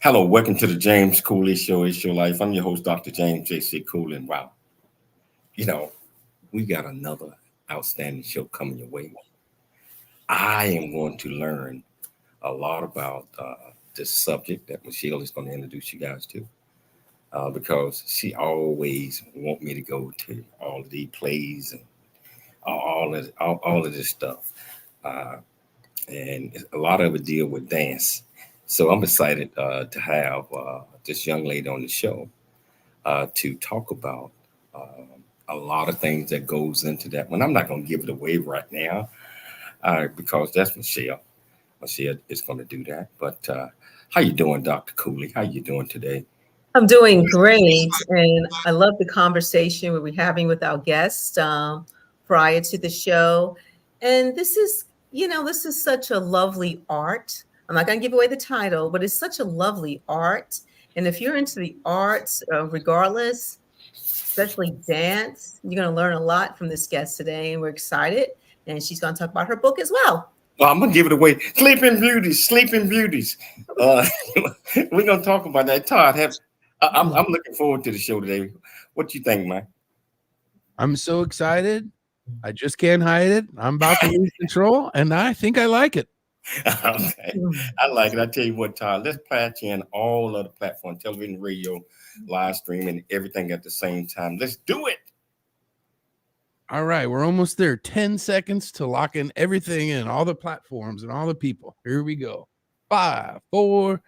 Hello, welcome to the James Cooley Show. It's your life. I'm your host, Dr. James J.C. Cooley. And wow, you know, we got another outstanding show coming your way. I am going to learn a lot about this subject that Michelle is going to introduce you guys to because she always want me to go to all of these plays and all of this stuff. Uh, and a lot of it deal with dance. So I'm excited to have this young lady on the show to talk about a lot of things that goes into that. When I'm not going to give it away right now because that's Michelle. Michelle is going to do that. But how you doing, Dr. Cooley? How you doing today? I'm doing great, and I love the conversation we're having with our guests prior to the show. And this is such a lovely art. I'm not going to give away the title, but it's such a lovely art. And if you're into the arts, regardless, especially dance, you're going to learn a lot from this guest today, and we're excited. And she's going to talk about her book as well. Well, I'm gonna give it away. Sleeping Beauties, Sleeping Beauties. Uh, we're gonna talk about that. Todd, I'm looking forward to the show today. What you think, man? I'm so excited. I just can't hide it. I'm about to lose control, and I think I like it. Okay. I like it. I tell you what, Todd, let's patch in all of the platform, television, radio, live streaming, everything at the same time. Let's do it. All right, we're almost there. 10 seconds to lock in everything in all the platforms and all the people. Here we go. 5, 4,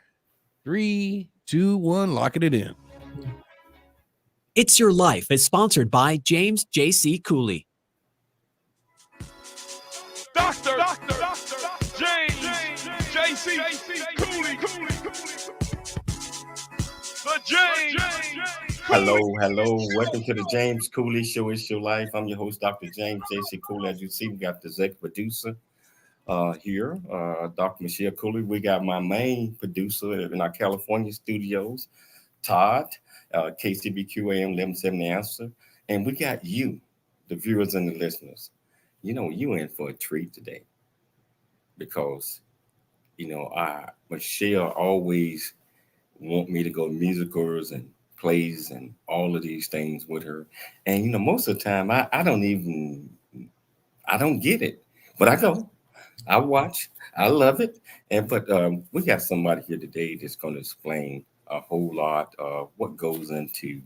3, 2, 1. Locking it in. It's Your Life is sponsored by James J.C. Cooley. Dr. James J.C. Cooley. The James. Hello. Welcome to the James Cooley Show. It's your life. I'm your host, Dr. James J.C. Cooley. As you see, we got the executive producer here, Dr. Michelle Cooley. We got my main producer in our California studios, Todd, KCBQ AM 1170 Answer. And we got you, the viewers and the listeners. You in for a treat today because, Michelle always want me to go to musicals and plays and all of these things with her. And, most of the time I don't get it, but I go, I watch, I love it. But we got somebody here today that's going to explain a whole lot of what goes into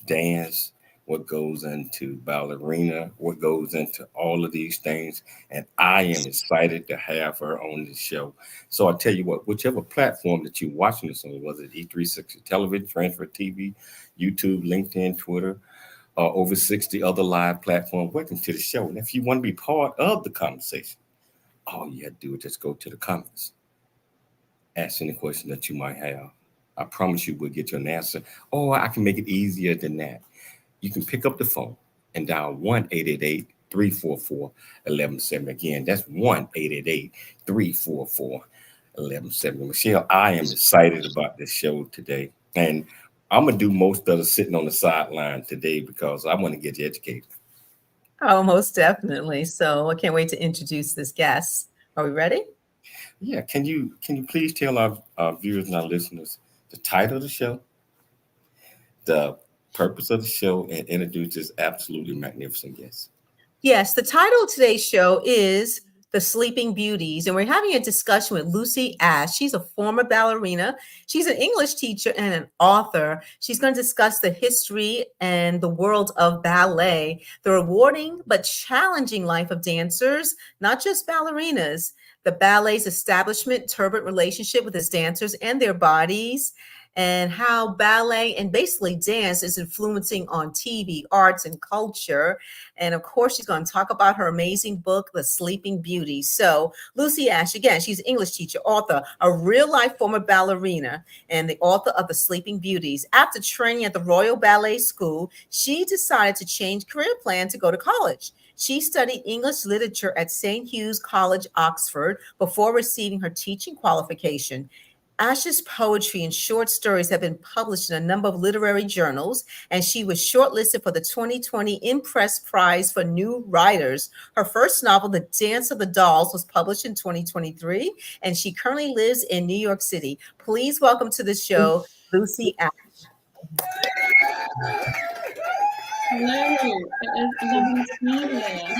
dance, what goes into ballerina, what goes into all of these things. And I am excited to have her on the show. So I tell you what, whichever platform that you're watching this on, whether it E360 television, transfer TV, YouTube, LinkedIn, Twitter, over 60 other live platforms, welcome to the show. And if you want to be part of the conversation, all you have to do is just go to the comments, ask any question that you might have. I promise you we'll get you an answer. Or I can make it easier than that. You can pick up the phone and dial 1-888-344-1170. Again, that's 1-888-344-1170. Michelle, I am excited about this show today. And I'm going to do most of the sitting on the sideline today because I want to get you educated. Oh, most definitely. So I can't wait to introduce this guest. Are we ready? Yeah. Can you please tell our viewers and our listeners the title of the show, the purpose of the show, and introduce this absolutely magnificent guest? Yes, the title of today's show is The Sleeping Beauties, and we're having a discussion with Lucy Ashe. She's a former ballerina. She's an English teacher and an author. She's going to discuss the history and the world of ballet, the rewarding but challenging life of dancers, not just ballerinas, the ballet's establishment, turbulent relationship with its dancers and their bodies, and how ballet and basically dance is influencing on TV, arts, and culture. And of course, she's going to talk about her amazing book, The Sleeping Beauties. So Lucy Ashe, again, she's an English teacher, author, a real-life former ballerina, and the author of The Sleeping Beauties. After training at the Royal Ballet School, she decided to change career plan to go to college. She studied English literature at St. Hugh's College, Oxford, before receiving her teaching qualification. Ashe's poetry and short stories have been published in a number of literary journals, and she was shortlisted for the 2020 Impress Prize for New Writers. Her first novel, The Dance of the Dolls, was published in 2023, and she currently lives in New York City. Please welcome to the show, Lucy Ashe. Hello, it is lovely to be here.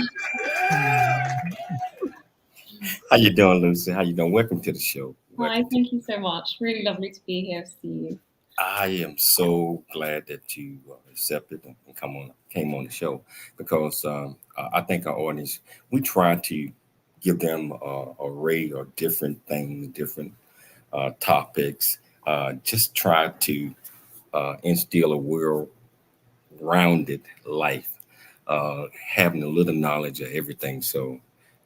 How you doing, Lucy? How you doing? Welcome to the show. Hi, thank you so much. Really lovely to be here to see you. I am so glad that you accepted and came on the show, because I think our audience, we try to give them an array of different things, different topics, just try to instill a well-rounded life, having a little knowledge of everything. So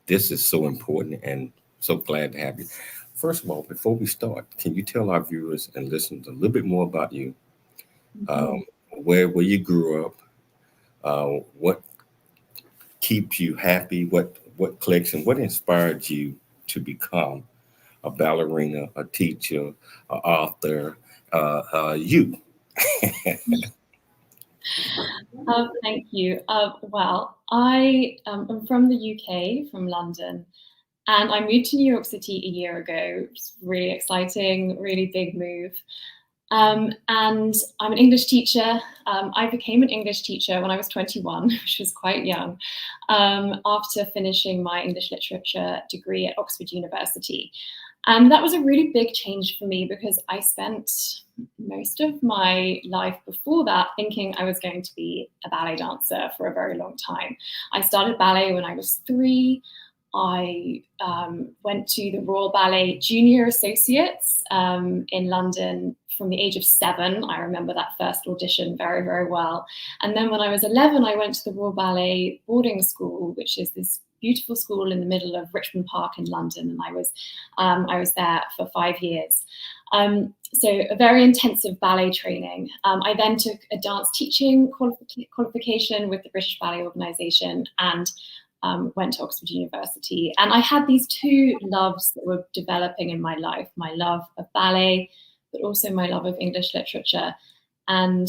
this is so important, and so glad to have you. First of all, before we start, can you tell our viewers and listeners a little bit more about you? Where you grew up, what keeps you happy, what clicks, and what inspired you to become a ballerina, a teacher, an author, you? Thank you. Well, I am from the UK, from London, and I moved to New York City a year ago. It's really exciting, really big move. And I'm an English teacher. I became an English teacher when I was 21, which was quite young, after finishing my English literature degree at Oxford University. And that was a really big change for me, because I spent most of my life before that thinking I was going to be a ballet dancer for a very long time. I started ballet when I was 3. I went to the Royal Ballet Junior Associates in London from the age of 7. I remember that first audition very, very well. And then when I was 11, I went to the Royal Ballet boarding school, which is this beautiful school in the middle of Richmond Park in London. And I was there for 5 years. So a very intensive ballet training. I then took a dance teaching qualification with the British Ballet Organisation, and went to Oxford University. And I had these two loves that were developing in my life, my love of ballet, but also my love of English literature. And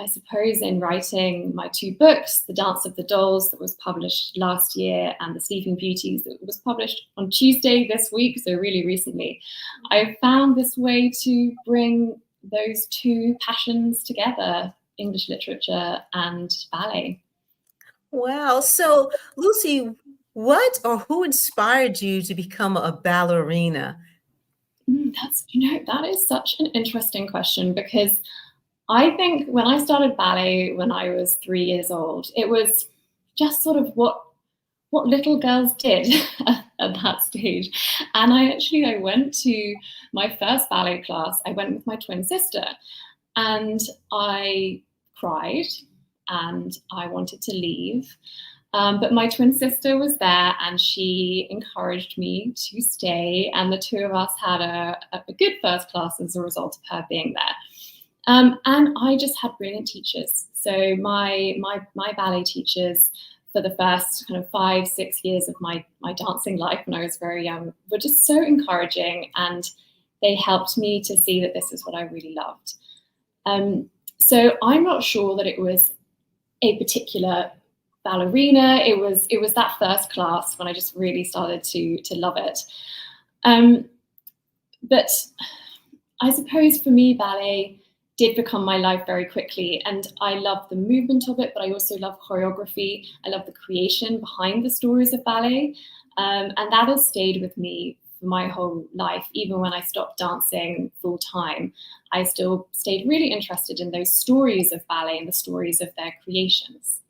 I suppose in writing my 2 books, The Dance of the Dolls, that was published last year, and The Sleeping Beauties, that was published on Tuesday this week, so really recently, I found this way to bring those 2 passions together, English literature and ballet. Wow. So, Lucy, what or who inspired you to become a ballerina? That is such an interesting question, because I think when I started ballet when I was 3 years old, it was just sort of what little girls did at that stage. And I went to my first ballet class. I went with my twin sister, and I cried and I wanted to leave. But my twin sister was there, and she encouraged me to stay. And the 2 of us had a good first class as a result of her being there. And I just had brilliant teachers. So my ballet teachers for the first kind of 5-6 years of my dancing life when I was very young were just so encouraging, and they helped me to see that this is what I really loved. So I'm not sure that it was a particular ballerina. It was that first class when I just really started to love it. But I suppose for me, ballet did become my life very quickly, and I love the movement of it, but I also love choreography. I love the creation behind the stories of ballet, and that has stayed with me for my whole life. Even when I stopped dancing full time, I still stayed really interested in those stories of ballet and the stories of their creations.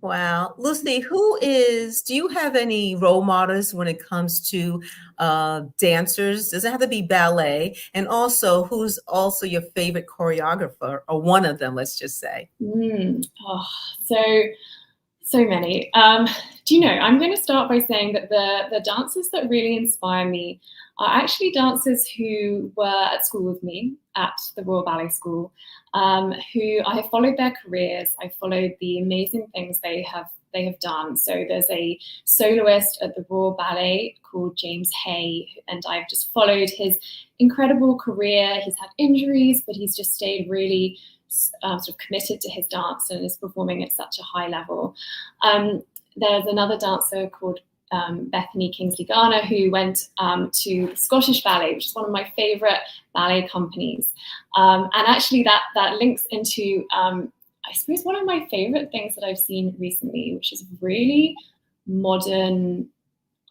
Wow. Lucy, do you have any role models when it comes to dancers? Does it have to be ballet? And also, who's also your favorite choreographer, or one of them, let's just say? So many. I'm going to start by saying that the dancers that really inspire me are actually dancers who were at school with me at the Royal Ballet School, who I have followed their careers. I followed the amazing things they have they have done. So there's a soloist at the Royal Ballet called James Hay, and I've just followed his incredible career. He's had injuries, but he's just stayed really sort of committed to his dance and is performing at such a high level. There's another dancer called Bethany Kingsley Garner, who went to the Scottish Ballet, which is one of my favorite ballet companies. And actually that links into, I suppose, one of my favorite things that I've seen recently, which is really modern,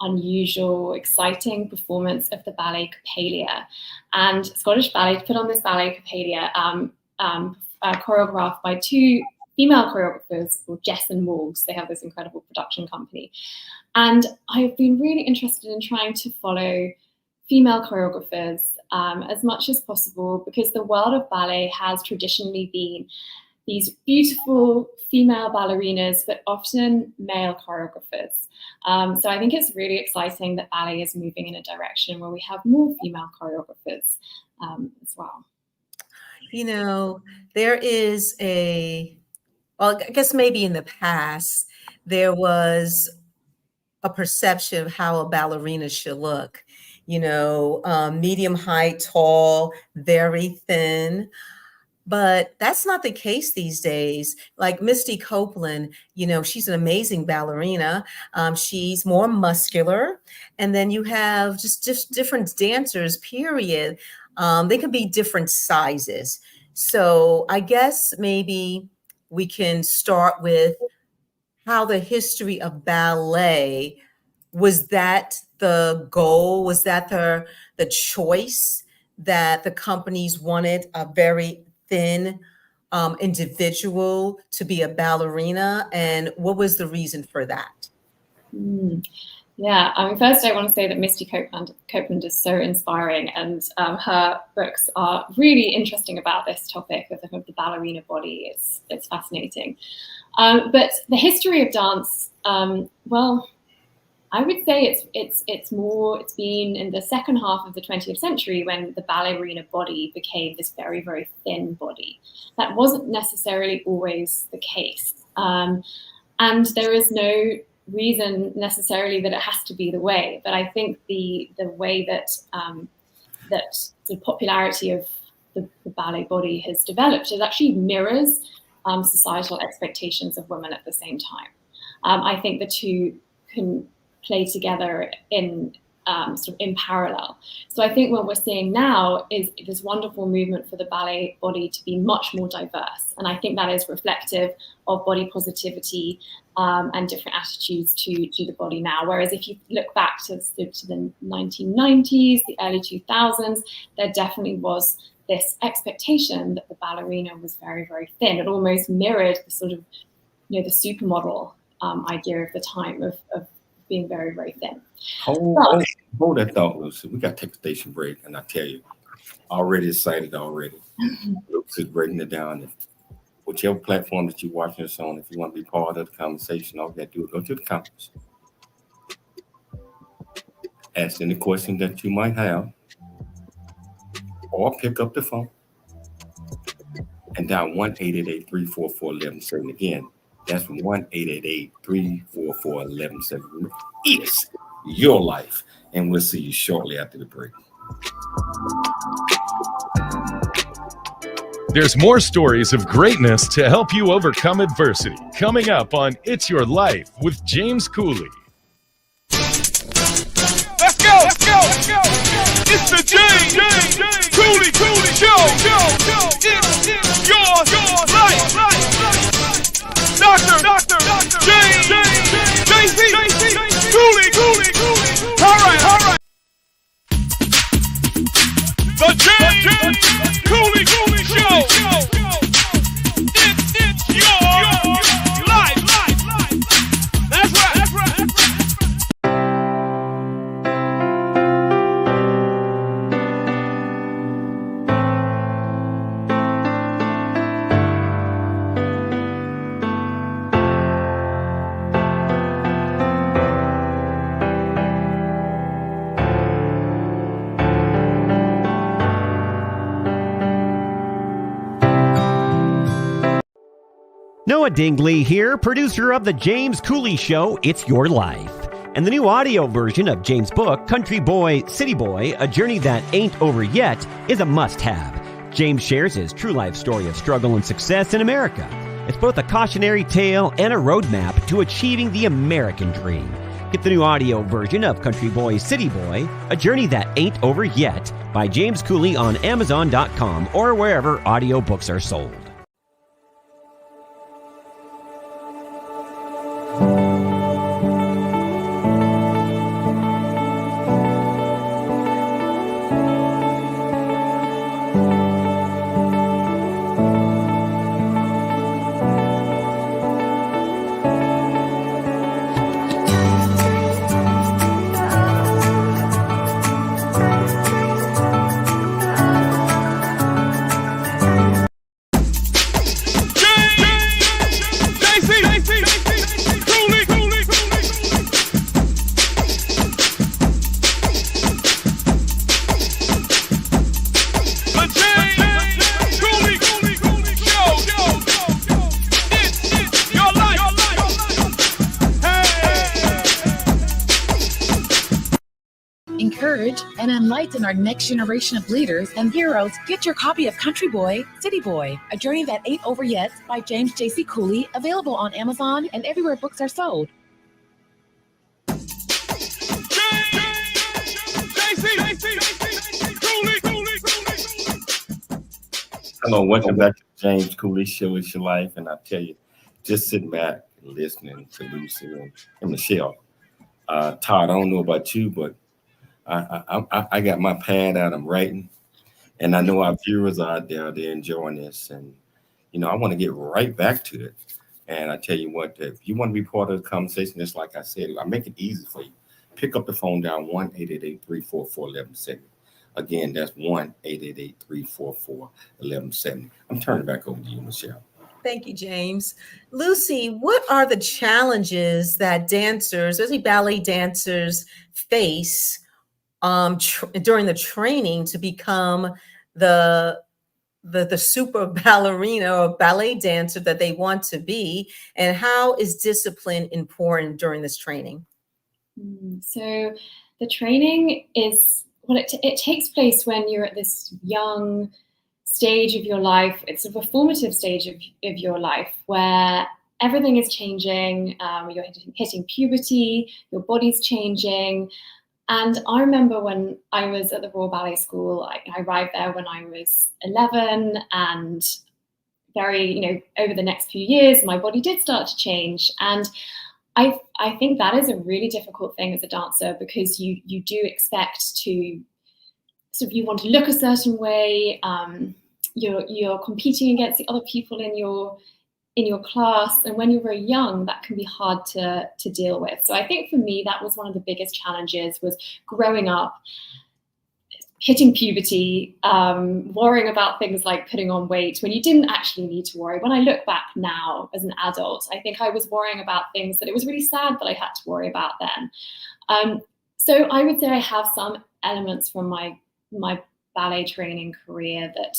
unusual, exciting performance of the ballet Coppelia. And Scottish Ballet put on this ballet Coppelia, choreographed by two female choreographers called Jess and Morgs. They have this incredible production company. And I've been really interested in trying to follow female choreographers as much as possible, because the world of ballet has traditionally been these beautiful female ballerinas, but often male choreographers. So I think it's really exciting that ballet is moving in a direction where we have more female choreographers as well. You know, there is well, I guess maybe in the past, there was a perception of how a ballerina should look, you know, medium height, tall, very thin. But that's not the case these days. Like Misty Copeland, you know, she's an amazing ballerina. She's more muscular. And then you have just different dancers, period. They can be different sizes. So I guess maybe we can start with how the history of ballet, was that the goal? Was that the choice that the companies wanted a very thin individual to be a ballerina? And what was the reason for that? Yeah, I mean, first I want to say that Misty Copeland is so inspiring, and her books are really interesting about this topic of the ballerina body. It's fascinating. But the history of dance, well, I would say it's been in the second half of the 20th century when the ballerina body became this very, very thin body. That wasn't necessarily always the case. And there is no reason necessarily that it has to be the way, but I think the way that that the popularity of the ballet body has developed, it actually mirrors societal expectations of women at the same time. I think the two can play together in sort of in parallel. So I think what we're seeing now is this wonderful movement for the ballet body to be much more diverse. And I think that is reflective of body positivity and different attitudes to the body now. Whereas if you look back to the 1990s, the early 2000s, there definitely was this expectation that the ballerina was very, very thin. It almost mirrored the sort of, you know, the supermodel idea of the time of being very, very thin. Hold that thought, Lucy. We got to take a station break, and I tell you, already excited already. Lucy's breaking it down. Whichever platform that you're watching us on, if you want to be part of the conversation, all you got to do is go to the comments. Ask any question that you might have, or pick up the phone and dial 1-888-344-1170. Again, that's 1-888-344-1170. It's your life, and we'll see you shortly after the break. There's more stories of greatness to help you overcome adversity. Coming up on It's Your Life with James Cooley. Let's go! Let's go! Let's go! It's the James Cooley Show! It's your life! Dr. James JC Cooley. All right. The James Cooley Show. It's your life. That's right. Noah Dingley here, producer of The James Cooley Show, It's Your Life. And the new audio version of James' book, Country Boy, City Boy, A Journey That Ain't Over Yet, is a must-have. James shares his true life story of struggle and success in America. It's both a cautionary tale and a roadmap to achieving the American dream. Get the new audio version of Country Boy, City Boy, A Journey That Ain't Over Yet by James Cooley on Amazon.com or wherever audiobooks are sold. Encourage and enlighten our next generation of leaders and heroes. Get your copy of Country Boy, City Boy, A Journey That Ain't Over Yet by James J.C. Cooley, available on Amazon and everywhere books are sold. Hello, welcome back to the James Cooley Show, It's Your Life. And I tell you, just sitting back and listening to Lucy and Michelle. Todd, I don't know about you, but I got my pad out, I'm writing, and I know our viewers are out there, they're enjoying this, and I want to get right back to it. And I tell you what, if you want to be part of the conversation, just like I said, I make it easy for you. Pick up the phone down 1-888-344-1170. Again, that's 1-888-344-1170. I'm turning back over to you, Michelle. Thank you, James. Lucy, what are the challenges that dancers, especially ballet dancers, face during the training to become the super ballerina or ballet dancer that they want to be? And how is discipline important during this training? So the training is, it takes place when you're at this young stage of your life. It's a formative stage of your life where everything is changing. You're hitting puberty, your body's changing. And I remember when I was at the Royal Ballet School, I arrived there when I was 11, and over the next few years, my body did start to change. And I think that is a really difficult thing as a dancer, because you do expect to you want to look a certain way. You're competing against the other people in your class, and when you're very young, that can be hard to deal with. So I think for me, that was one of the biggest challenges, was growing up, hitting puberty, worrying about things like putting on weight when you didn't actually need to worry. When I look back now as an adult, I think I was worrying about things that it was really sad that I had to worry about then. So I would say I have some elements from my ballet training career that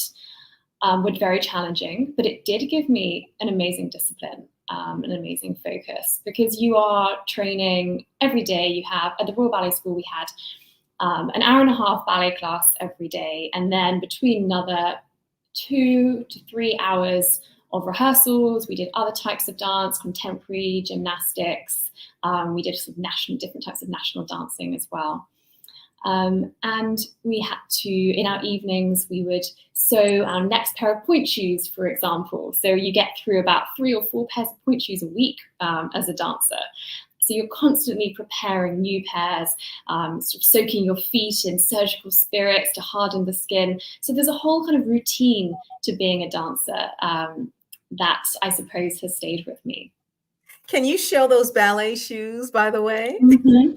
were very challenging, but it did give me an amazing discipline, an amazing focus, because you are training every day. You have, at the Royal Ballet School, we had an hour and a half ballet class every day, and then between another 2 to 3 hours of rehearsals, we did other types of dance, contemporary, gymnastics. We did different types of national dancing as well. And we had to, in our evenings, we would sew our next pair of point shoes, for example. So you get through about 3 or 4 pairs of point shoes a week as a dancer. So you're constantly preparing new pairs, soaking your feet in surgical spirits to harden the skin. So there's a whole kind of routine to being a dancer that I suppose has stayed with me. Can you show those ballet shoes, by the way? Mm-hmm.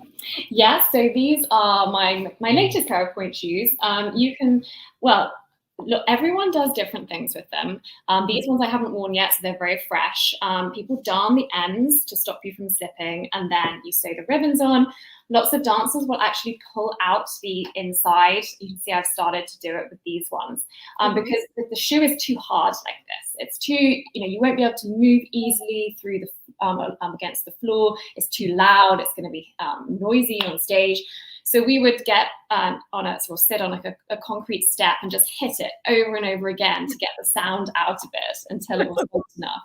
Yeah, so these are my latest pair of point shoes. You can, well, look, everyone does different things with them. These ones I haven't worn yet, so they're very fresh. People darn the ends to stop you from slipping, and then you sew the ribbons on. Lots of dancers will actually pull out the inside. You can see I've started to do it with these ones because the shoe is too hard like this. it's too, you won't be able to move easily through the against the floor. It's too loud. It's going to be noisy on stage. So we would get sit on like a concrete step and just hit it over and over again to get the sound out of it until it was hot enough.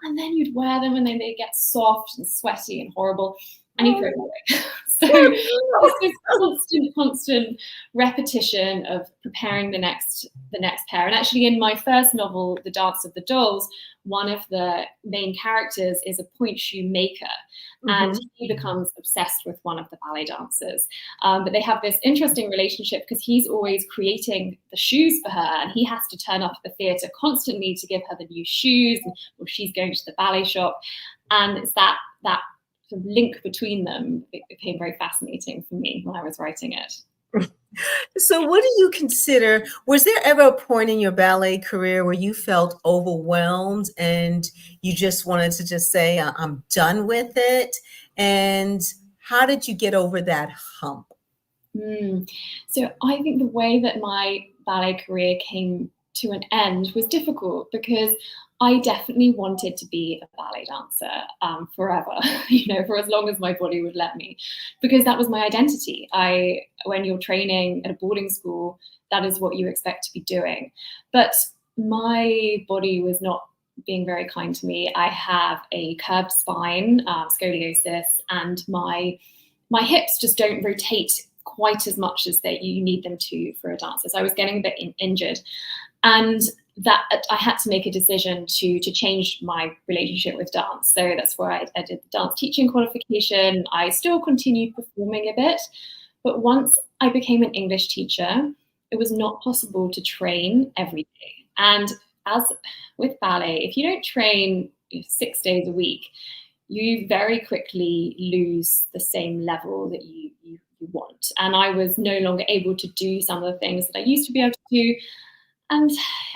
And then you'd wear them and then they get soft and sweaty and horrible and you throw them away. So it's this constant repetition of preparing the next pair. And actually in my first novel, The Dance of the Dolls, one of the main characters is a point shoe maker, and he becomes obsessed with one of the ballet dancers. But they have this interesting relationship because he's always creating the shoes for her, and he has to turn up at the theatre constantly to give her the new shoes, or she's going to the ballet shop. And it's that sort of link between them. It became very fascinating for me when I was writing it. So what do you consider, was there ever a point in your ballet career where you felt overwhelmed and you just wanted to just say, I'm done with it? And how did you get over that hump? So I think the way that my ballet career came to an end was difficult because I definitely wanted to be a ballet dancer forever, for as long as my body would let me, because that was my identity. When you're training at a boarding school, that is what you expect to be doing. But my body was not being very kind to me. I have a curved spine, scoliosis, and my hips just don't rotate quite as much as you need them to for a dancer. So I was getting a bit injured. And that I had to make a decision to change my relationship with dance. So that's where I did the dance teaching qualification. I still continued performing a bit, but once I became an English teacher, it was not possible to train every day. And as with ballet, if you don't train 6 days a week, you very quickly lose the same level that you want. And I was no longer able to do some of the things that I used to be able to do. And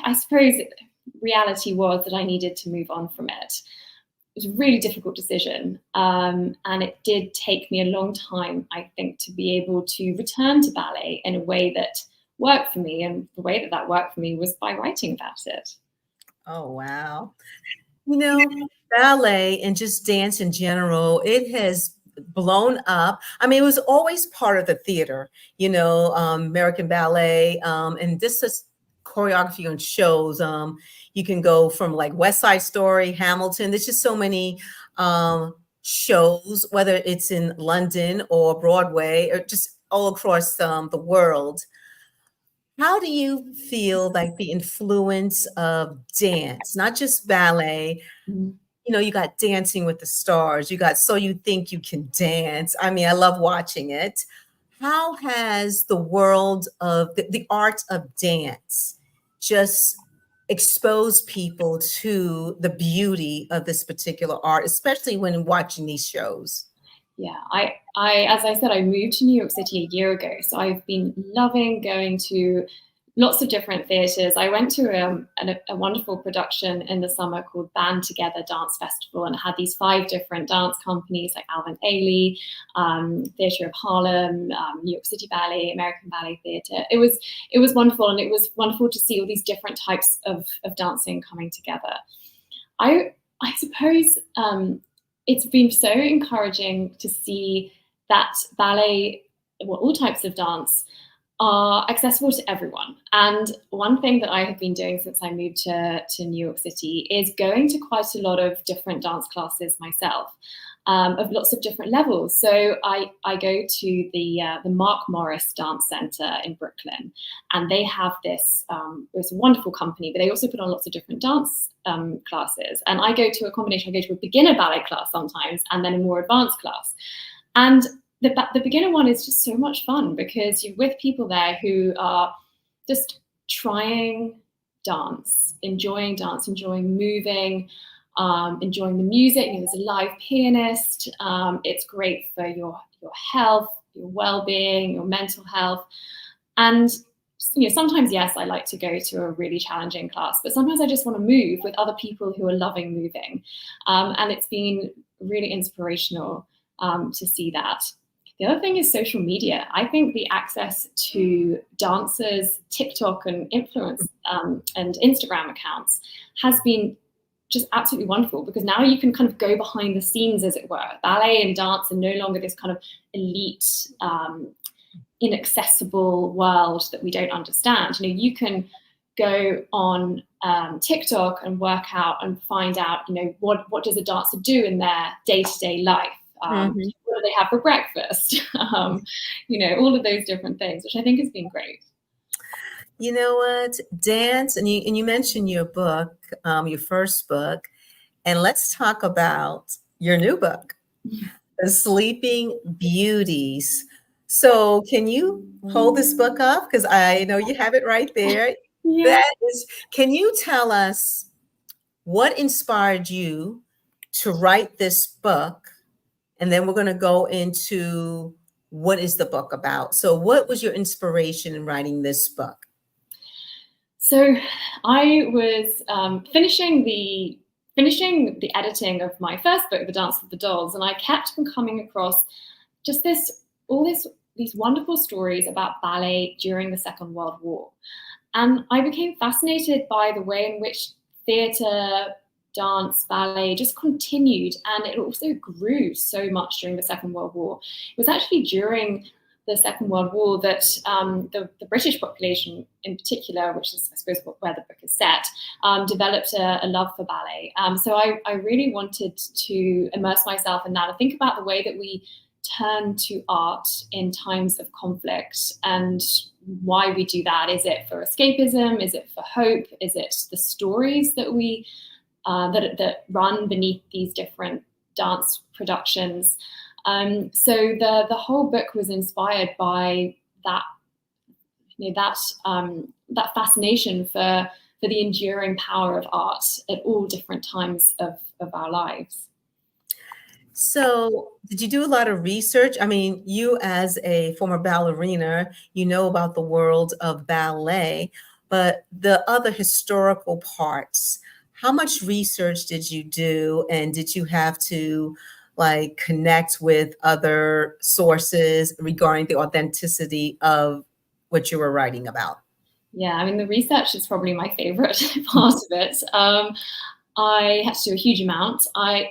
I suppose reality was that I needed to move on from it. It was a really difficult decision. And it did take me a long time, I think, to be able to return to ballet in a way that worked for me. And the way that worked for me was by writing about it. Oh, wow. Ballet and just dance in general, it has blown up. I mean, it was always part of the theater, American ballet. And this is choreography on shows. You can go from like West Side Story, Hamilton. There's just so many shows, whether it's in London or Broadway or just all across the world. How do you feel like the influence of dance, not just ballet? You got Dancing with the Stars. You got So You Think You Can Dance. I mean, I love watching it. How has the world of the art of dance just exposed people to the beauty of this particular art, especially when watching these shows? Yeah, I as I said, I moved to New York City a year ago, so I've been loving going to lots of different theaters. I went to a wonderful production in the summer called Band Together Dance Festival, and it had these 5 different dance companies like Alvin Ailey, Theatre of Harlem, New York City Ballet, American Ballet Theatre. It was wonderful, and it was wonderful to see all these different types of dancing coming together. I suppose it's been so encouraging to see that ballet, all types of dance, are accessible to everyone. And one thing that I have been doing since I moved to New York City is going to quite a lot of different dance classes myself, of lots of different levels. So I go to the Mark Morris Dance Center in Brooklyn, and they have this, it's a wonderful company, but they also put on lots of different dance classes. And I go to a combination. I go to a beginner ballet class sometimes, and then a more advanced class. And the beginner one is just so much fun because you're with people there who are just trying dance, enjoying moving, enjoying the music. There's a live pianist. It's great for your health, your well-being, your mental health. And sometimes, yes, I like to go to a really challenging class, but sometimes I just want to move with other people who are loving moving. And it's been really inspirational to see that. The other thing is social media. I think the access to dancers, TikTok and influence and Instagram accounts has been just absolutely wonderful, because now you can kind of go behind the scenes, as it were. Ballet and dance are no longer this kind of elite, inaccessible world that we don't understand. You can go on TikTok and work out and find out, what does a dancer do in their day-to-day life? What do they have for breakfast? All of those different things, which I think has been great. You know what? Dance, and you mentioned your book, your first book, and let's talk about your new book, The Sleeping Beauties. So can you hold this book up? Because I know you have it right there. Yeah. Can you tell us what inspired you to write this book? And then we're going to go into what is the book about. So what was your inspiration in writing this book? So I was finishing the editing of my first book, The Dance of the Dolls, and I kept on coming across just these wonderful stories about ballet during the Second World War. And I became fascinated by the way in which theatre, dance, ballet just continued, and it also grew so much during the Second World War. It was actually during the Second World War that the British population in particular, which is I suppose where the book is set, developed a love for ballet. So I really wanted to immerse myself in that and think about the way that we turn to art in times of conflict and why we do that. Is it for escapism? Is it for hope? Is it the stories that we that run beneath these different dance productions? So the whole book was inspired by that, that fascination for the enduring power of art at all different times of our lives. So did you do a lot of research? I mean, you as a former ballerina, you know about the world of ballet, but the other historical parts, how much research did you do? And did you have to connect with other sources regarding the authenticity of what you were writing about? Yeah, I mean, the research is probably my favorite part of it. I had to do a huge amount.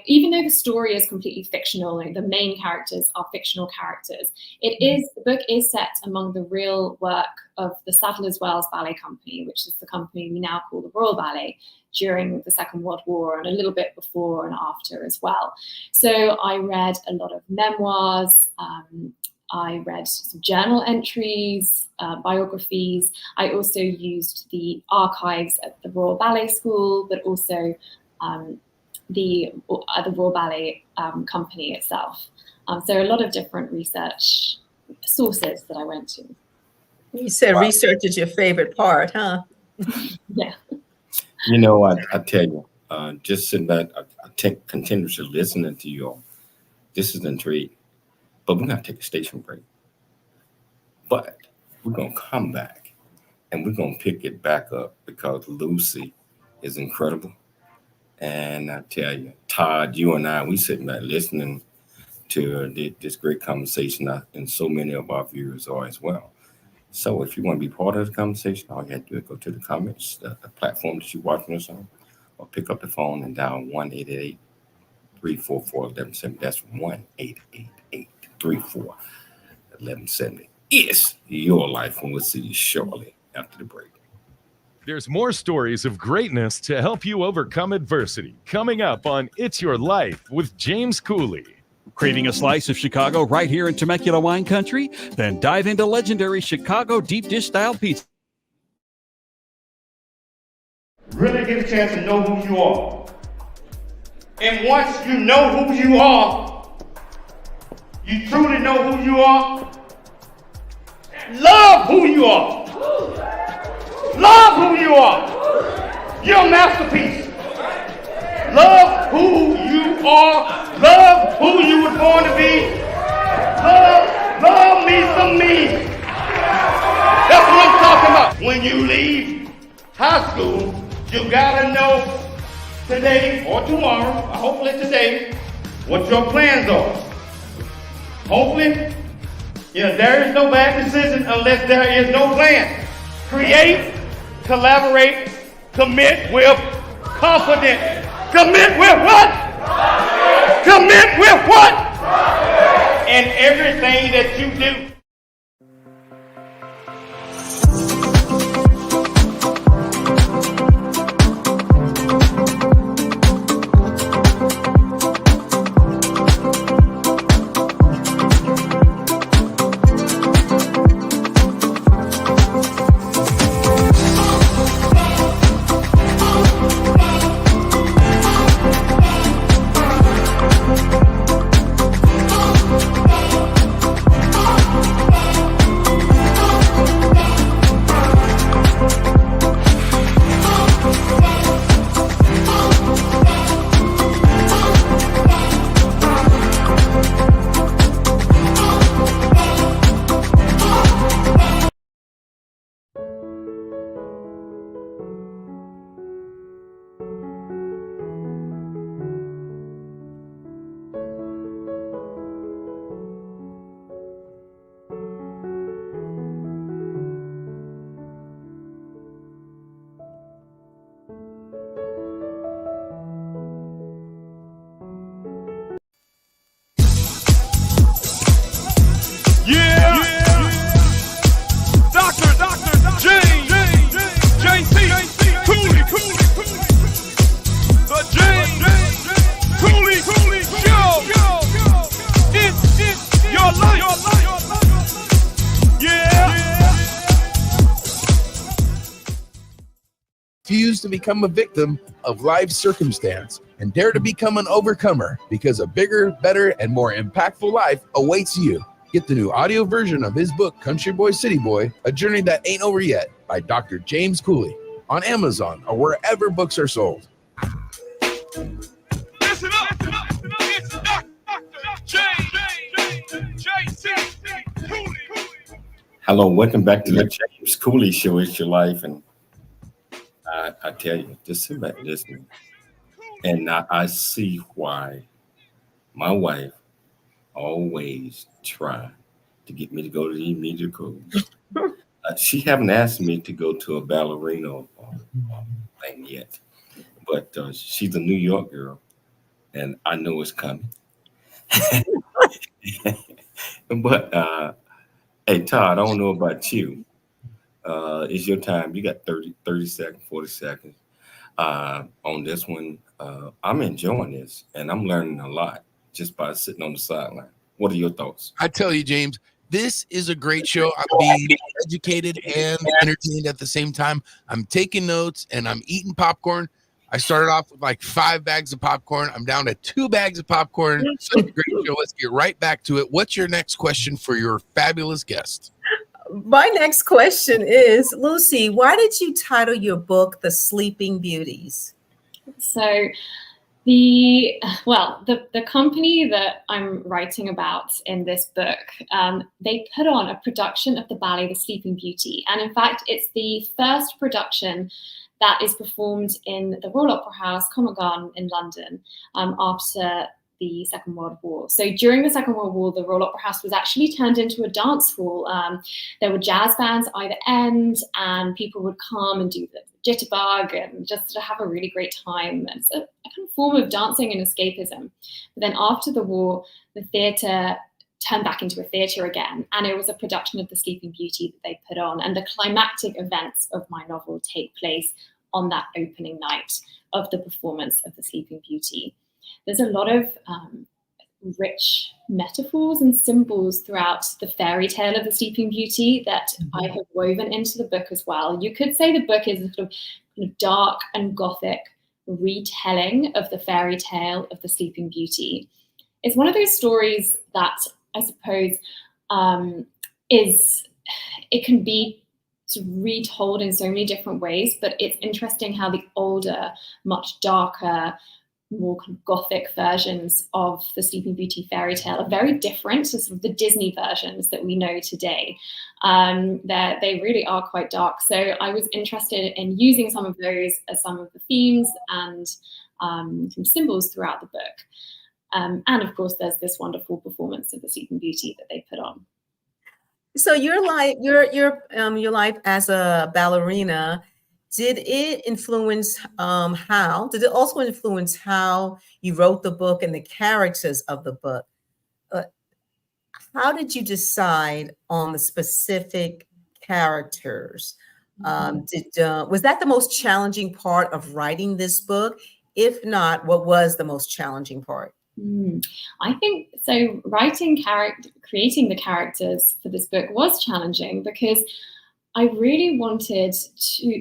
Even though the story is completely fictional, the main characters are fictional characters, the book is set among the real work of the Sadler's Wells Ballet Company, which is the company we now call the Royal Ballet, during the Second World War and a little bit before and after as well. So I read a lot of memoirs, I read some journal entries, biographies. I also used the archives at the Royal Ballet School, but also the Royal Ballet Company itself. So a lot of different research sources that I went to. You said research is your favorite part, huh? Yeah. I tell you, just sitting back, continuously listening to you all, this is intriguing. But we're going to take a station break. But we're going to come back and we're going to pick it back up because Lucy is incredible. And I tell you, Todd, you and I, we sitting back listening to this great conversation, and so many of our viewers are as well. So if you want to be part of the conversation, all you have to do is go to the comments, the platform that you're watching us on, or pick up the phone and dial 1-888-344-1170. That's 1-888-34-1170. It's your life, and we'll see you shortly after the break. There's more stories of greatness to help you overcome adversity coming up on It's Your Life with James Cooley. Craving a slice of Chicago right here in Temecula wine country? Then dive into legendary Chicago deep dish style pizza. Really get a chance to know who you are. And once you know who you are, you truly know who you are, love who you are. Love who you are. You're a masterpiece. Love who you are. Love who you were born to be. Love me some me. That's what I'm talking about. When you leave high school, you gotta know today or tomorrow, hopefully today, what your plans are. Hopefully, There is no bad decision unless there is no plan. Create, collaborate, commit with confidence. Commit with what? Commit with what? In everything that you do. Refuse to become a victim of life's circumstance and dare to become an overcomer, because a bigger, better, and more impactful life awaits you. Get the new audio version of his book, Country Boy, City Boy, A Journey That Ain't Over Yet, by Dr. James Cooley, on Amazon or wherever books are sold. Listen up. It's Dr. J.C. Cooley. Hello, welcome back to the James Cooley Show. It's your life, and I tell you, just sit back listening, and I see why my wife always try to get me to go to the musical. She haven't asked me to go to a ballerina thing yet, but she's a New York girl, and I know it's coming. But hey, Todd, I don't know about you. It's your time. You got 30 seconds, 40 seconds on this one. I'm enjoying this, and I'm learning a lot just by sitting on the sideline. What are your thoughts? I tell you, James, this is a great show. I'm being educated and entertained at the same time. I'm taking notes and I'm eating popcorn. I started off with like 5 bags of popcorn. I'm down to 2 bags of popcorn. Such a great show. Let's get right back to it. What's your next question for your fabulous guest? My next question is, Lucy, why did you title your book The Sleeping Beauties? So the company that I'm writing about in this book, they put on a production of the ballet The Sleeping Beauty. And in fact, it's the first production that is performed in the Royal Opera House, Covent Garden in London, after the Second World War. So during the Second World War, the Royal Opera House was actually turned into a dance hall. There were jazz bands either end, and people would come and do the jitterbug and just to have a really great time. And it's a kind of form of dancing and escapism. But then after the war, the theatre turned back into a theatre again, and it was a production of The Sleeping Beauty that they put on. And the climactic events of my novel take place on that opening night of the performance of The Sleeping Beauty. There's a lot of rich metaphors and symbols throughout the fairy tale of The Sleeping Beauty that I have woven into the book as well. You could say the book is a kind of dark and gothic retelling of the fairy tale of The Sleeping Beauty. It's one of those stories that I suppose it can be retold in so many different ways, but it's interesting how the older, much darker, more kind of gothic versions of the Sleeping Beauty fairy tale are very different to sort of the Disney versions that we know today. They really are quite dark. So I was interested in using some of those as some of the themes and some symbols throughout the book. And of course, there's this wonderful performance of the Sleeping Beauty that they put on. So your life as a ballerina, did it influence how? Did it also influence how you wrote the book and the characters of the book? Uh, how did you decide on the specific characters? Was that the most challenging part of writing this book? If not, what was the most challenging part? I think so. Creating the characters for this book was challenging because I really wanted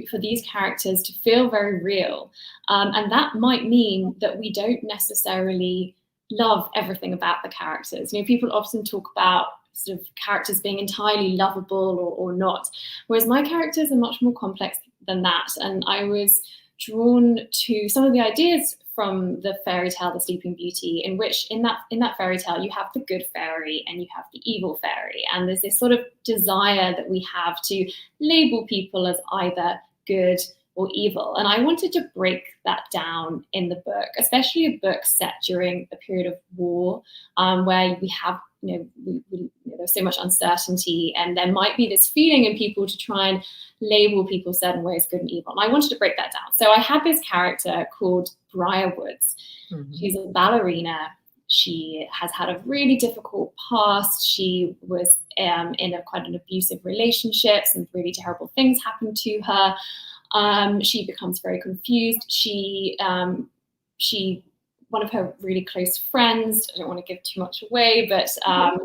for these characters to feel very real. And that might mean that we don't necessarily love everything about the characters. You know, people often talk about sort of characters being entirely lovable or not, whereas my characters are much more complex than that. And I was drawn to some of the ideas from the fairy tale, The Sleeping Beauty, in which in that fairy tale you have the good fairy and you have the evil fairy, and there's this sort of desire that we have to label people as either good or evil. And I wanted to break that down in the book, especially a book set during a period of war, where we have, there's so much uncertainty, and there might be this feeling in people to try and label people certain ways, good and evil. And I wanted to break that down. So I had this character called Briarwoods. She's a ballerina. She has had a really difficult past. She was in quite an abusive relationship. Some really terrible things happened to her. She becomes very confused. One of her really close friends, I don't want to give too much away, but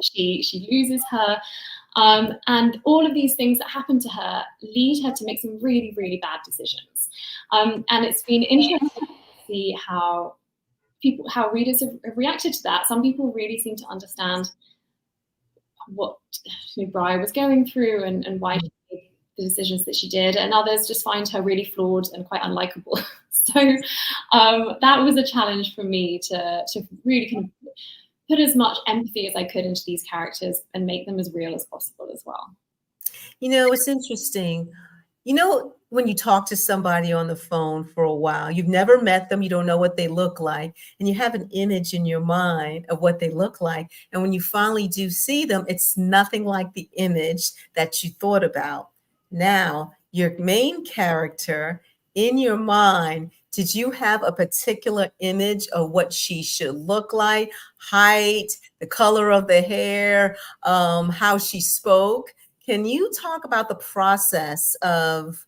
she loses her. And all of these things that happen to her lead her to make some really, really bad decisions. And it's been interesting to see how readers have reacted to that. Some people really seem to understand what Briar was going through and why she made the decisions that she did, and others just find her really flawed and quite unlikable. So that was a challenge for me to really kind of put as much empathy as I could into these characters and make them as real as possible as well. It's interesting. When you talk to somebody on the phone for a while, you've never met them, you don't know what they look like, and you have an image in your mind of what they look like. And when you finally do see them, it's nothing like the image that you thought about. Now, your main character, in your mind, did you have a particular image of what she should look like? Height, the color of the hair, how she spoke? Can you talk about the process of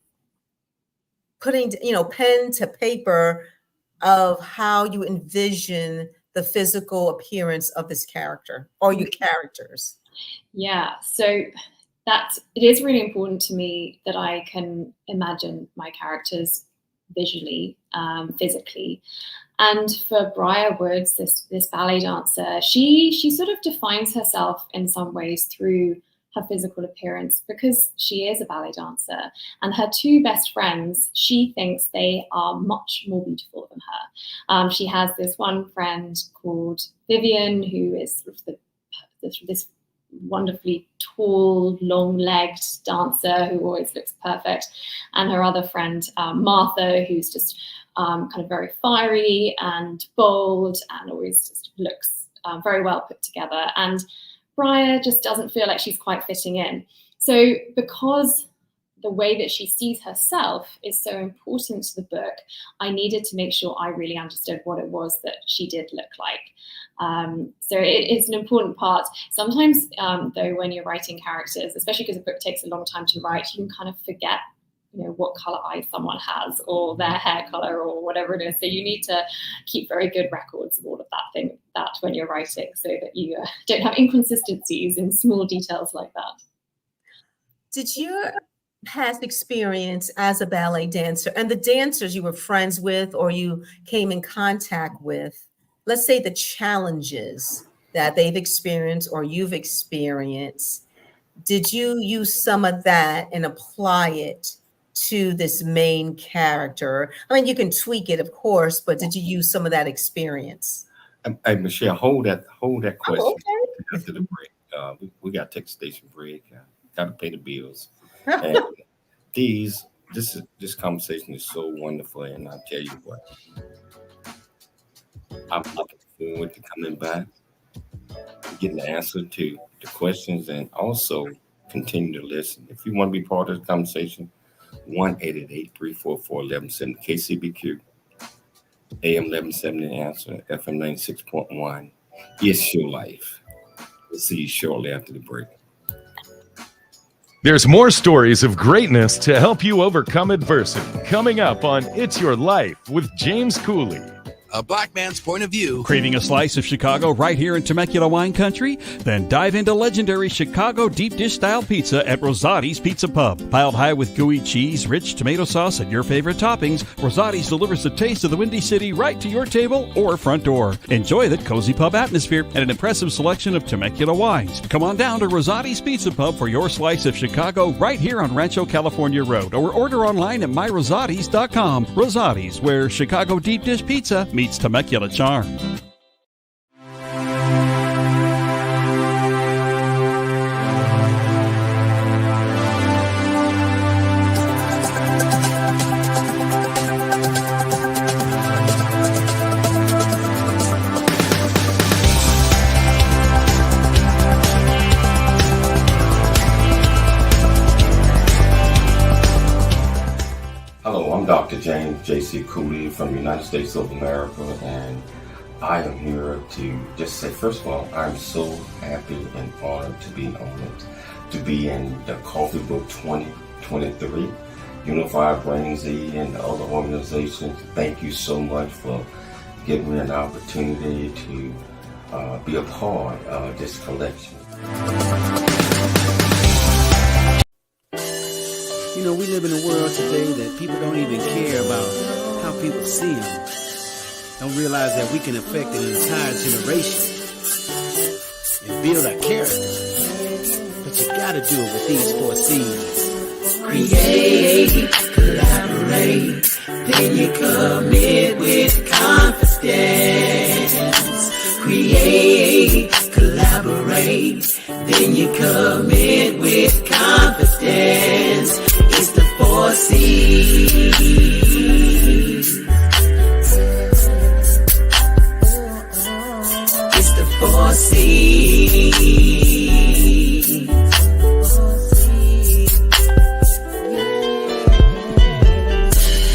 putting, pen to paper of how you envision the physical appearance of this character or your characters? Yeah, so it is really important to me that I can imagine my characters visually, physically. And for Briarwoods, this ballet dancer, she sort of defines herself in some ways through her physical appearance because she is a ballet dancer. And her two best friends, she thinks they are much more beautiful than her. She has this one friend called Vivian, who is sort of this wonderfully tall, long-legged dancer who always looks perfect, and her other friend Martha, who's just kind of very fiery and bold and always just looks very well put together. And Briar just doesn't feel like she's quite fitting in. So because the way that she sees herself is so important to the book, I needed to make sure I really understood what it was that she did look like. So it is an important part. Sometimes, though, when you're writing characters, especially because a book takes a long time to write, you can kind of forget, what color eyes someone has or their hair color or whatever it is. So you need to keep very good records of all of that when you're writing, so that you don't have inconsistencies in small details like that. Did your past experience as a ballet dancer and the dancers you were friends with or you came in contact with, let's say the challenges that they've experienced or you've experienced, did you use some of that and apply it to this main character? I mean, you can tweak it, of course, but did you use some of that experience? Hey, Michelle, hold that question. Oh, okay. After the break. We got to take a station break. Got to pay the bills. And this conversation is so wonderful, and I'll tell you what, I'm looking forward to coming back, getting the answer to the questions, and also continue to listen. If you want to be part of the conversation, 1-888-344-1170 KCBQ, AM 1170 Answer, FM 96.1. It's your life. We'll see you shortly after the break. There's more stories of greatness to help you overcome adversity coming up on It's Your Life with James Cooley. A black man's point of view. Craving a slice of Chicago right here in Temecula wine country? Then dive into legendary Chicago deep dish style pizza at Rosati's Pizza Pub. Piled high with gooey cheese, rich tomato sauce, and your favorite toppings, Rosati's delivers the taste of the Windy City right to your table or front door. Enjoy that cozy pub atmosphere and an impressive selection of Temecula wines. Come on down to Rosati's Pizza Pub for your slice of Chicago right here on Rancho California Road, or order online at myrosatis.com. Rosati's, where Chicago deep dish pizza meets Temecula charm. Hello, I'm Dr. James J.C. Cooley from the United States of America, and I am here to just say, first of all, I'm so happy and honored to be honored to be in the Coffee Book 2023. Unified Brain Z and the other organizations, thank you so much for giving me an opportunity to be a part of this collection. You know, we live in a world today that people don't even care about how people see them. Don't realize that we can affect an entire generation and build our character. But you gotta do it with these 4 C's. Create, collaborate, then you commit with confidence. Create, collaborate, then you commit with confidence. It's the 4 C's. It's the 4 C's.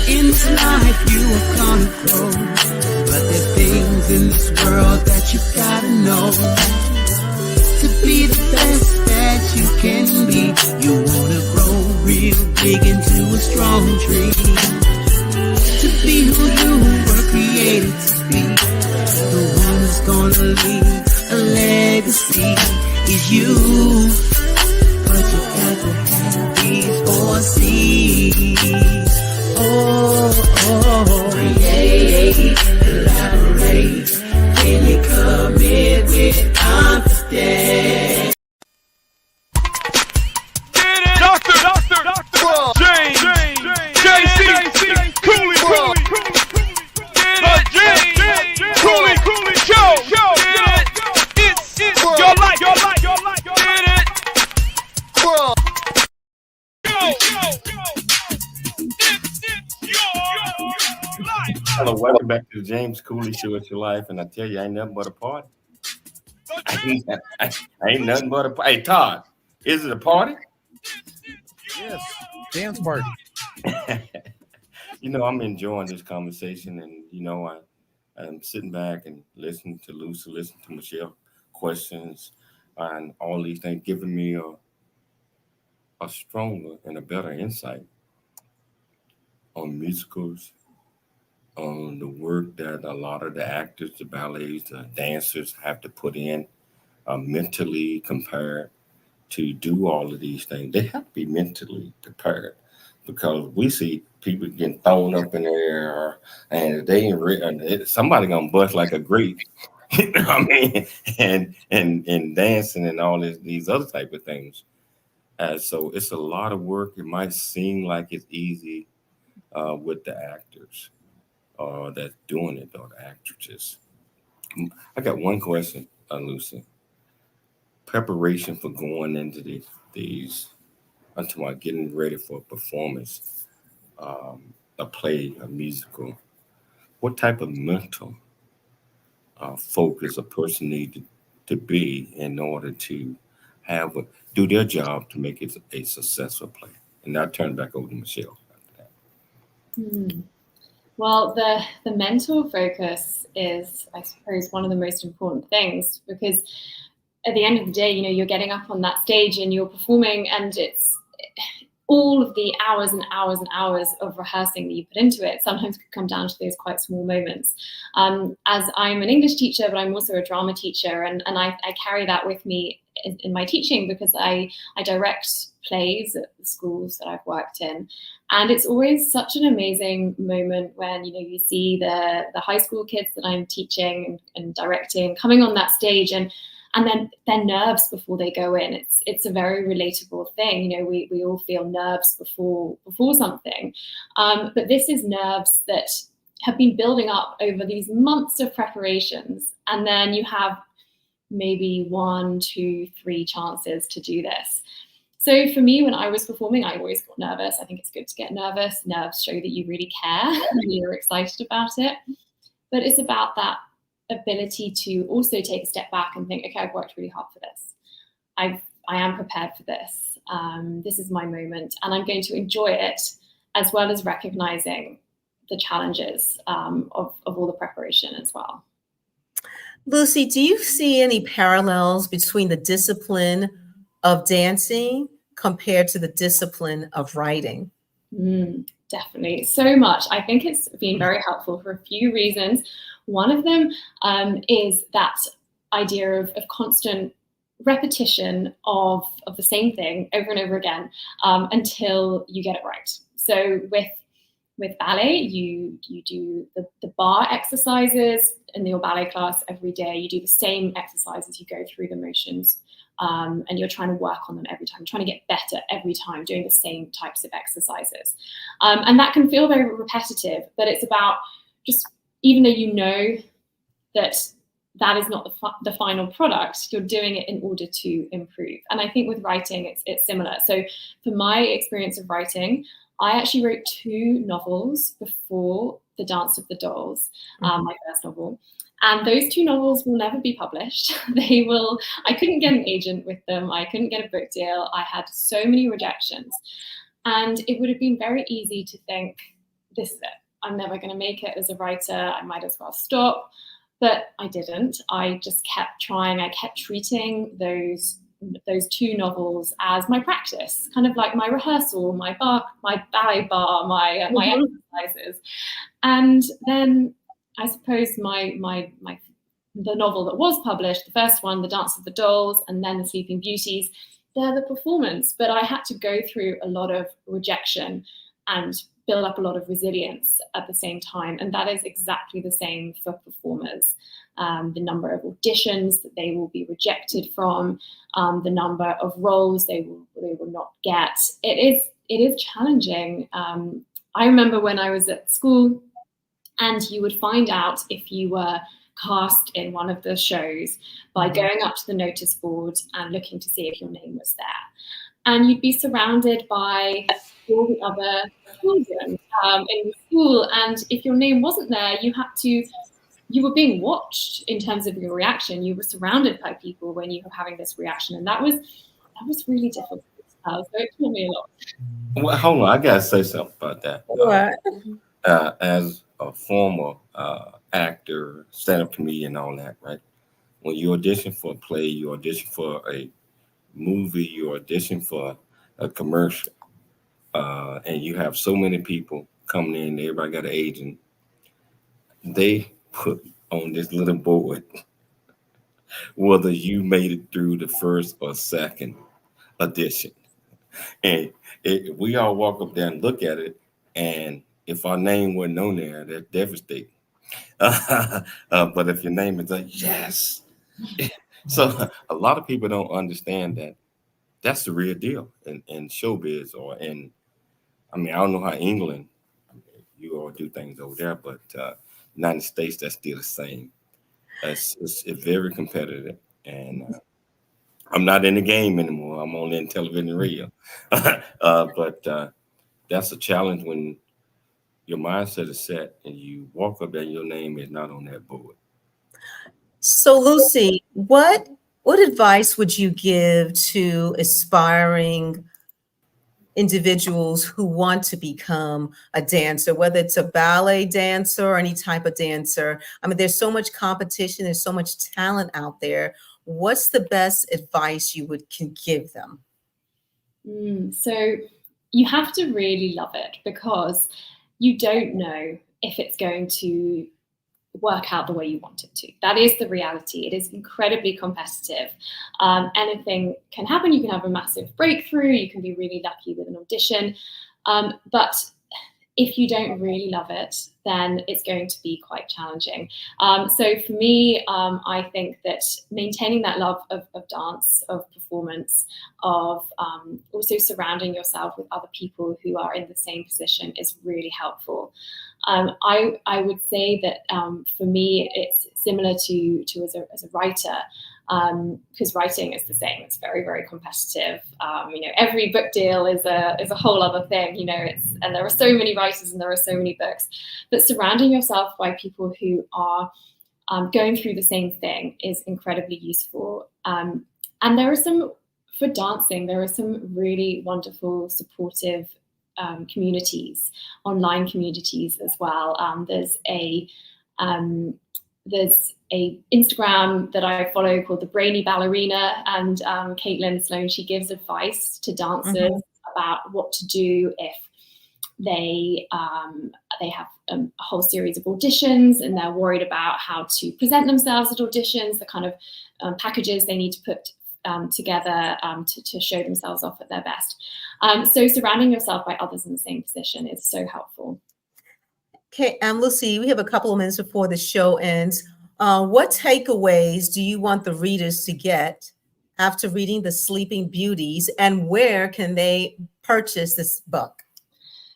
In this life you are gonna grow, but there's things in this world that you gotta know. To be the best that you can be, you wanna grow real big into a strong tree. To be who you were created to be, the one that's gonna leave a legacy is you. But you got to have these 4 C's. Create, collaborate, then you commit with confidence. Doctor James J.C. Cooley Show. It's your life. Hello, welcome back to the James Cooley Show. It's your life, and I tell you, I ain't nothing but a party. I ain't nothing but a party. Hey, Todd, is it a party? Yes, dance party. You know, I'm enjoying this conversation, and you know, I'm sitting back and listening to Lucy, listening to Michelle questions, and all these things, giving me a stronger and a better insight on musicals, on the work that a lot of the actors, the ballets, the dancers have to put in mentally compared to do all of these things. They have to be mentally prepared, because we see people getting thrown up in the air, and they ain't somebody gonna bust like a grape. You know what I mean? And dancing and all these other type of things. So it's a lot of work. It might seem like it's easy with the actors that's doing it, or the actresses. I got one question, Lucy. Preparation for going into these until getting ready for a performance, a play, a musical. What type of mental focus a person needs to be in order to do their job to make it a successful play. And I'll turn back over to Michelle after that. Well, the mental focus is, I suppose, one of the most important things, because at the end of the day, you're getting up on that stage and you're performing, and it's all of the hours and hours and hours of rehearsing that you put into it sometimes could come down to those quite small moments. As I'm an English teacher, but I'm also a drama teacher, and I carry that with me in my teaching, because I direct plays at the schools that I've worked in. And it's always such an amazing moment when, you see the high school kids that I'm teaching and directing coming on that stage, and then their nerves before they go in. It's a very relatable thing. We all feel nerves before something. But this is nerves that have been building up over these months of preparations. And then you have maybe 1, 2, 3 chances to do this. So for me, when I was performing, I always got nervous. I think it's good to get nervous. Nerves show that you really care and you're excited about it. But it's about that ability to also take a step back and think, okay, I've worked really hard for this. I am prepared for this. This is my moment, and I'm going to enjoy it, as well as recognizing the challenges of all the preparation as well. Lucy, do you see any parallels between the discipline of dancing compared to the discipline of writing? Definitely, so much. I think it's been very helpful for a few reasons. One of them is that idea of constant repetition of the same thing over and over again until you get it right. So with ballet, you do the bar exercises in your ballet class every day. You do the same exercises, you go through the motions, and you're trying to work on them every time, trying to get better every time, doing the same types of exercises. And that can feel very repetitive, but it's about just, even though you know that is not the final product, you're doing it in order to improve. And I think with writing, it's similar. So for my experience of writing, I actually wrote 2 novels before The Dance of the Dolls, my first novel. And those 2 novels will never be published. I couldn't get an agent with them. I couldn't get a book deal. I had so many rejections. And it would have been very easy to think, this is it. I'm never going to make it as a writer. I might as well stop. But I didn't. I just kept trying. I kept treating those 2 novels as my practice, kind of like my rehearsal, my ballet bar, my exercises. And then I suppose the novel that was published, the first one, The Dance of the Dolls, and then The Sleeping Beauties, they're the performance. But I had to go through a lot of rejection and build up a lot of resilience at the same time. And that is exactly the same for performers. The number of auditions that they will be rejected from, the number of roles they will not get. It is challenging. I remember when I was at school, and you would find out if you were cast in one of the shows by going up to the notice board and looking to see if your name was there. And you'd be surrounded by all the other children in the school. And if your name wasn't there, you were being watched in terms of your reaction. You were surrounded by people when you were having this reaction. And that was really difficult. So it taught me a lot. Well, hold on, I gotta say something about that. What? As a former actor, stand-up comedian, all that, right? When you audition for a play, you audition for a movie, you audition for a commercial, and you have so many people coming in, everybody got an agent. They put on this little board whether you made it through the first or second audition. And we all walk up there and look at it, and if our name wasn't on there, that's devastating. But if your name is yes. So a lot of people don't understand that that's the real deal in showbiz, or I don't know how England, you all do things over there, but United States, that's still the same. It's very competitive, and I'm not in the game anymore. I'm only in television and radio. But that's a challenge when your mindset is set and you walk up there and your name is not on that board. So Lucy, what What advice would you give to aspiring individuals who want to become a dancer, whether it's a ballet dancer or any type of dancer? I mean, there's so much competition, there's so much talent out there. What's the best advice you can give them? So you have to really love it, because you don't know if it's going to work out the way you want it to. That is the reality. It is incredibly competitive. Anything can happen. You can have a massive breakthrough. You can be really lucky with an audition. But if you don't really love it, then it's going to be quite challenging. So for me, I think that maintaining that love of dance, of performance, of also surrounding yourself with other people who are in the same position is really helpful. I would say that for me, it's similar to as a writer, because writing is the same. It's very, very competitive. Every book deal is a whole other thing. And there are so many writers and there are so many books. But surrounding yourself by people who are going through the same thing is incredibly useful. And there are for dancing, there are some really wonderful, supportive communities, online communities as well. There's a Instagram that I follow called the Brainy Ballerina, and Caitlin Sloan, she gives advice to dancers about what to do if they have a whole series of auditions and they're worried about how to present themselves at auditions, the kind of packages they need to put together to show themselves off at their best. So surrounding yourself by others in the same position is so helpful. Okay, Lucy, we have a couple of minutes before the show ends. What takeaways do you want the readers to get after reading The Sleeping Beauties, and where can they purchase this book?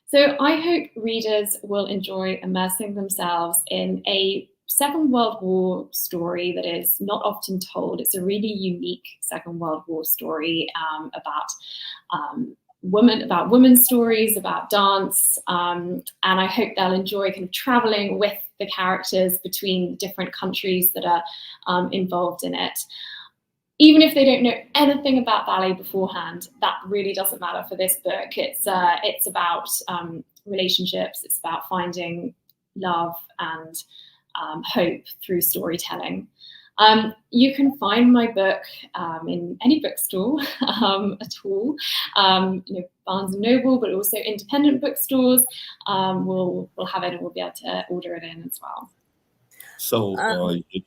So I hope readers will enjoy immersing themselves in a Second World War story that is not often told. It's a really unique Second World War story about women's stories, about dance, and I hope they'll enjoy kind of traveling with the characters between different countries that are involved in it. Even if they don't know anything about ballet beforehand, that really doesn't matter for this book. It's about relationships. It's about finding love and hope through storytelling. You can find my book in any bookstore at all. Barnes & Noble, but also independent bookstores will have it, and we'll be able to order it in as well. So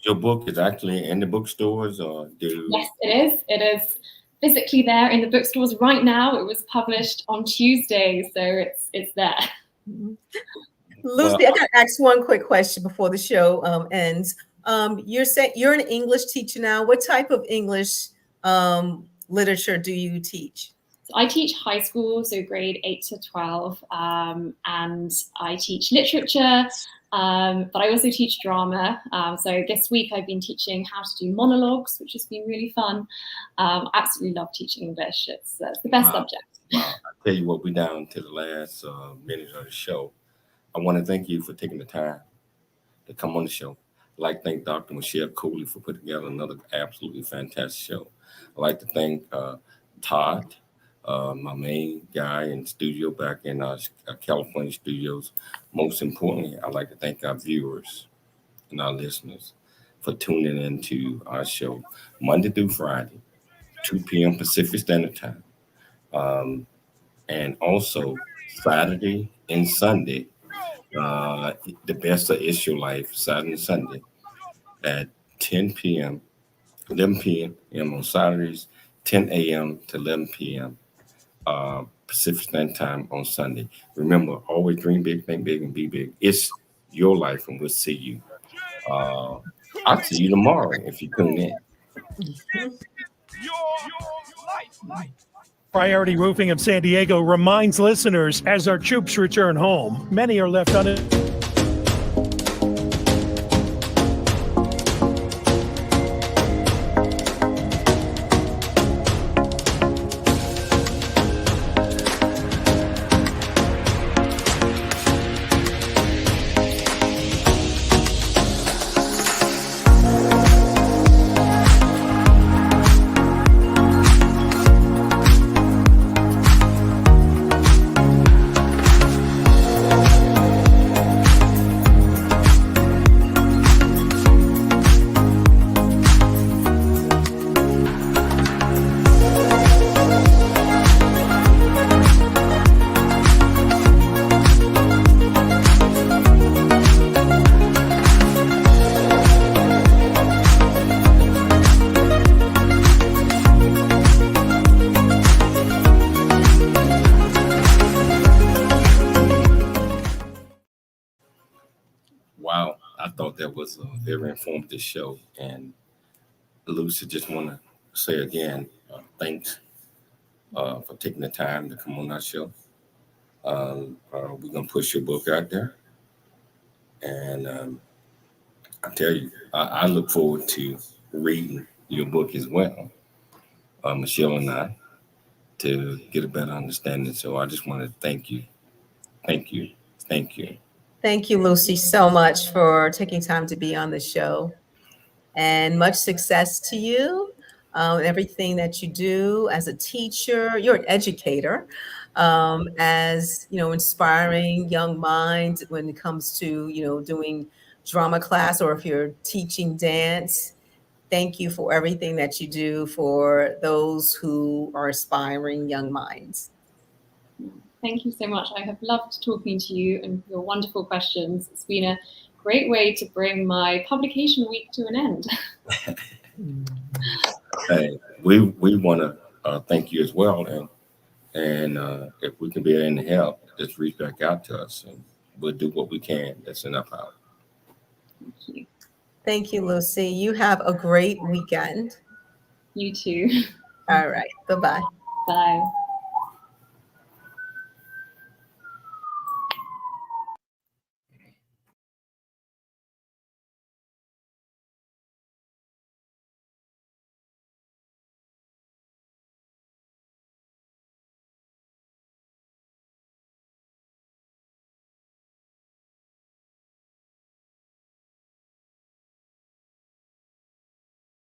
your book is actually in the bookstores, or Yes, it is. It is physically there in the bookstores right now. It was published on Tuesday, so it's there. Lucy, I got to ask one quick question before the show ends. You're saying you're an English teacher now. What type of English literature do you teach? So I teach high school, so grade 8 to 12, and I teach literature, but I also teach drama. So this week I've been teaching how to do monologues, which has been really fun. Absolutely love teaching English. It's the best subject. Wow. I tell you what, we're down to the last minute of the show. I want to thank you for taking the time to come on the show. I'd like to thank Dr. Michelle Cooley for putting together another absolutely fantastic show. I'd like to thank Todd, my main guy in studio back in California studios. Most importantly, I'd like to thank our viewers and our listeners for tuning into our show Monday through Friday, 2 p.m. Pacific Standard Time. And also Saturday and Sunday, the best of It's Your Life, Saturday and Sunday at 10 p.m., 11 p.m. on Saturdays, 10 a.m. to 11 p.m. Pacific Standard Time on Sunday. Remember, always dream big, think big, and be big. It's your life, and we'll see you. I'll see you tomorrow if you tune in. Priority Roofing of San Diego reminds listeners as our troops return home, many are left unattended. wow, I thought that was a very informative show. And Lucy, just want to say again, thanks for taking the time to come on our show. We're gonna push your book out there, and I tell you, I look forward to reading your book as well, Michelle and I, to get a better understanding. So I just want to thank you, thank you, thank you. Thank you, Lucy, so much for taking time to be on the show. And much success to you. Everything that you do as a teacher, you're an educator, as you know, inspiring young minds when it comes to doing drama class, or if you're teaching dance. Thank you for everything that you do for those who are aspiring young minds. Thank you so much. I have loved talking to you and your wonderful questions. It's been a great way to bring my publication week to an end. Hey, we want to thank you as well, and if we can be any help, just reach back out to us, and we'll do what we can. That's enough out. Thank you. Thank you, Lucy. You have a great weekend. You too. All right. Bye-bye. Bye.